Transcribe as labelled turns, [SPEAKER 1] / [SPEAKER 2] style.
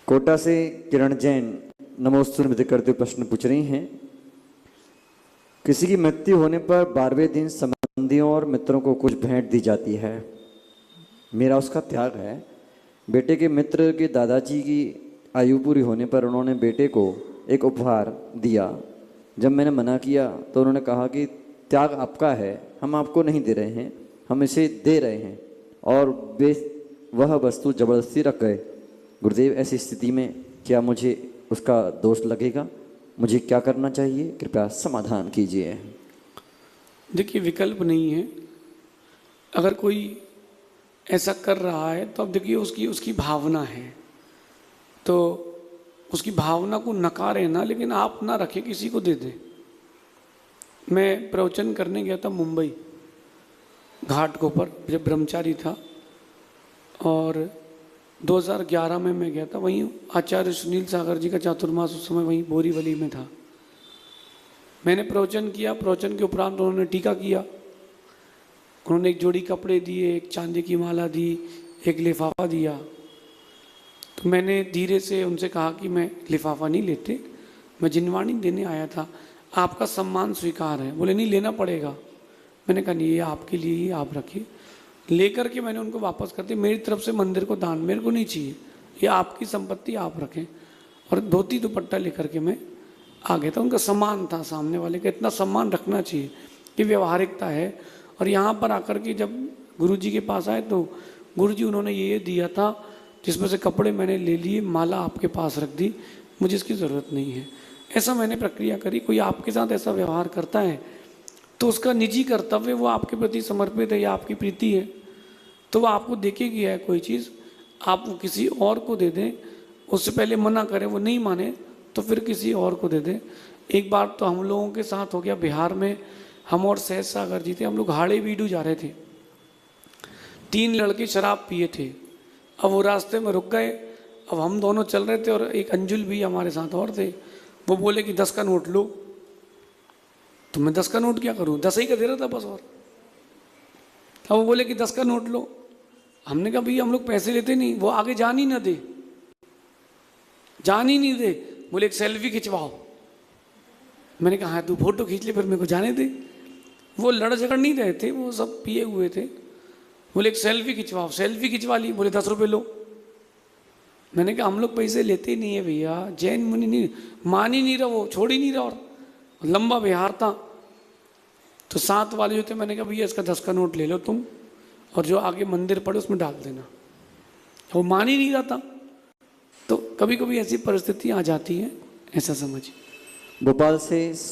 [SPEAKER 1] कोटा से किरण जैन नमोस्तु निमित्त करते हुए प्रश्न पूछ रही हैं। किसी की मृत्यु होने पर 12वें दिन संबंधियों और मित्रों को कुछ भेंट दी जाती है। मेरा उसका त्याग है। बेटे के मित्र के दादाजी की आयु पूरी होने पर उन्होंने बेटे को एक उपहार दिया। जब मैंने मना किया तो उन्होंने कहा कि त्याग आपका है, हम आपको नहीं दे रहे हैं, हम इसे दे रहे हैं, और वे वह वस्तु जबरदस्ती रख गए। गुरुदेव, ऐसी स्थिति में क्या मुझे उसका दोष लगेगा? मुझे क्या करना चाहिए? कृपया समाधान कीजिए।
[SPEAKER 2] देखिए, विकल्प नहीं है। अगर कोई ऐसा कर रहा है तो अब देखिए उसकी भावना है, तो उसकी भावना को नकारे ना, लेकिन आप ना रखें, किसी को दे दें। मैं प्रवचन करने गया था मुंबई घाट के ऊपर, जब ब्रह्मचारी था, और 2011 में मैं गया था। वहीं आचार्य सुनील सागर जी का चातुर्मास उस समय वहीं बोरीवली में था। मैंने प्रवचन किया। प्रवचन के उपरांत उन्होंने टीका किया। उन्होंने एक जोड़ी कपड़े दिए, एक चांदी की माला दी, एक लिफाफा दिया। तो मैंने धीरे से उनसे कहा कि मैं लिफाफा नहीं लेते, मैं जिनवाणी देने आया था, आपका सम्मान स्वीकार है। बोले नहीं, लेना पड़ेगा। मैंने कहा नहीं, ये आपके लिए ही, आप रखिए। लेकर के मैंने उनको वापस कर दिया। मेरी तरफ से मंदिर को दान मेरे को नहीं चाहिए, ये आपकी संपत्ति, आप रखें। और धोती दुपट्टा लेकर के मैं आ गया था। उनका सम्मान था, सामने वाले का इतना सम्मान रखना चाहिए कि व्यवहारिकता है। और यहाँ पर आकर के जब गुरु जी के पास आए तो गुरु जी उन्होंने ये दिया था, जिसमें से कपड़े मैंने ले लिए, माला आपके पास रख दी, मुझे इसकी ज़रूरत नहीं है। ऐसा मैंने प्रक्रिया करी। कोई आपके साथ ऐसा व्यवहार करता है तो उसका निजी कर्तव्य, वो आपके प्रति समर्पित है या आपकी प्रीति है, तो वो आपको देके गया है कोई चीज़, आप वो किसी और को दे दें। उससे पहले मना करें, वो नहीं माने तो फिर किसी और को दे दें। एक बार तो हम लोगों के साथ हो गया बिहार में। हम और सहज सागर जी थे, हम लोग हाड़े बीडू जा रहे थे। 3 लड़के शराब पिए थे। अब वो रास्ते में रुक गए। अब हम दोनों चल रहे थे और एक अंजुल भी हमारे साथ और थे। वो बोले कि 10 का नोट लो। तो मैं 10 का नोट क्या करूं, 10 ही का दे रहा था बस। और अब वो बोले कि 10 का नोट लो। हमने कहा भैया हम लोग पैसे लेते नहीं। वो आगे जान ही ना दे, जान ही नहीं दे। बोले एक सेल्फी खिंचवाओ। मैंने कहा हाँ, तू फोटो खींच ले, फिर मेरे को जाने दे। वो लड़ झगड़ नहीं रहे थे, वो सब पिए हुए थे। बोले एक सेल्फी खिंचवाओ। सेल्फी खिंचवा ली। बोले 10 रुपये लो। मैंने कहा हम लोग पैसे लेते ही नहीं है भैया। जैन मुनि नहीं मान ही नहीं रहा, वो छोड़ ही नहीं रहा। और लंबा बिहार था। तो साथ वाले जो थे, मैंने कहा भैया इसका 10 का नोट ले लो तुम, और जो आगे मंदिर पड़े उसमें डाल देना। वो मान ही नहीं रहा था। तो कभी कभी ऐसी परिस्थिति आ जाती है, ऐसा समझिए।
[SPEAKER 1] भोपाल से